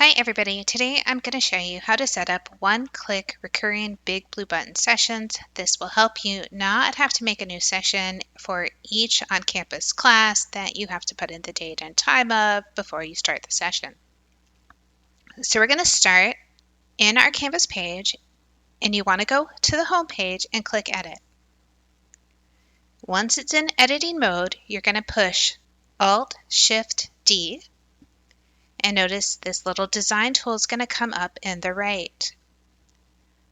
Hi everybody, today I'm going to show you how to set up one-click recurring BigBlueButton sessions. This will help you not have to make a new session for each on-campus class that you have to put in the date and time of before you start the session. So we're going to start in our Canvas page, and you want to go to the home page and click Edit. Once it's in editing mode, you're going to push Alt-Shift-D. And notice this little design tool is going to come up in the right.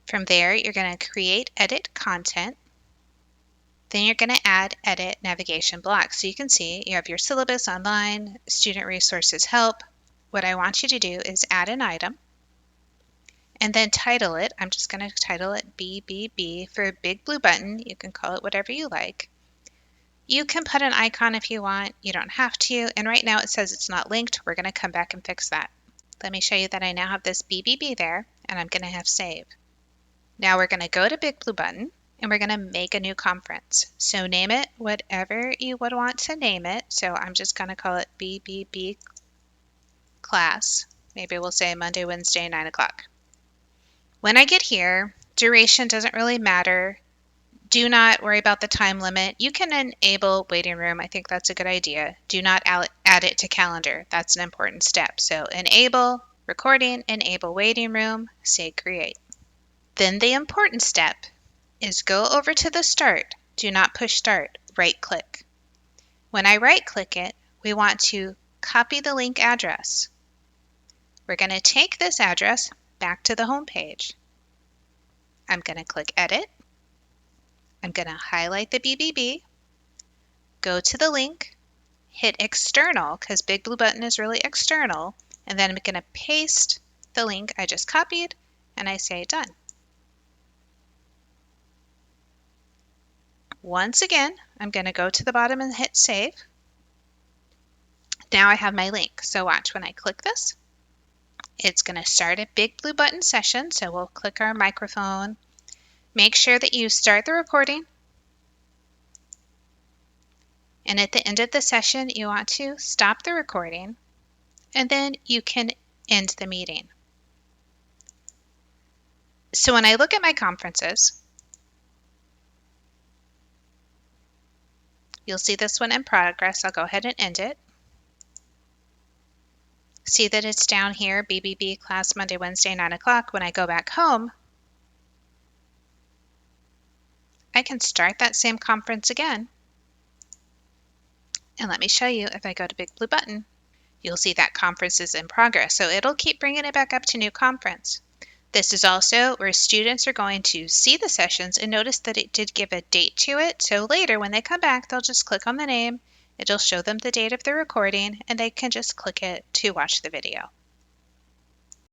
From there, you're going to create edit content. Then you're going to add edit navigation blocks. So you can see you have your syllabus online, student resources help. What I want you to do is add an item and then title it. I'm just going to title it BBB for BigBlueButton. You can call it whatever you like. You can put an icon if you want. You don't have to. And right now it says it's not linked. We're going to come back and fix that. Let me show you that I now have this BBB there, and I'm going to have save. Now we're going to go to BigBlueButton, and we're going to make a new conference. So name it whatever you would want to name it. So I'm just going to call it BBB class. Maybe we'll say Monday, Wednesday, 9 o'clock. When I get here, duration doesn't really matter. Do not worry about the time limit. You can enable waiting room. I think that's a good idea. Do not add it to calendar. That's an important step. So enable recording, enable waiting room, say create. Then the important step is go over to the start. Do not push start. Right click. When I right click it, we want to copy the link address. We're going to take this address back to the home page. I'm going to click edit. I'm going to highlight the BBB, go to the link, hit external because BigBlueButton is really external, and then I'm going to paste the link I just copied and I say done. Once again, I'm going to go to the bottom and hit save. Now I have my link. So watch, when I click this, it's going to start a BigBlueButton session. So we'll click our microphone. Make sure that you start the recording. And at the end of the session, you want to stop the recording, and then you can end the meeting. So when I look at my conferences, you'll see this one in progress. I'll go ahead and end it. See that it's down here, BBB class Monday, Wednesday, 9 o'clock. When I go back home, I can start that same conference again. And let me show you, if I go to BigBlueButton, you'll see that conference is in progress. So it'll keep bringing it back up to new conference. This is also where students are going to see the sessions and notice that it did give a date to it. So later when they come back, they'll just click on the name. It'll show them the date of the recording and they can just click it to watch the video.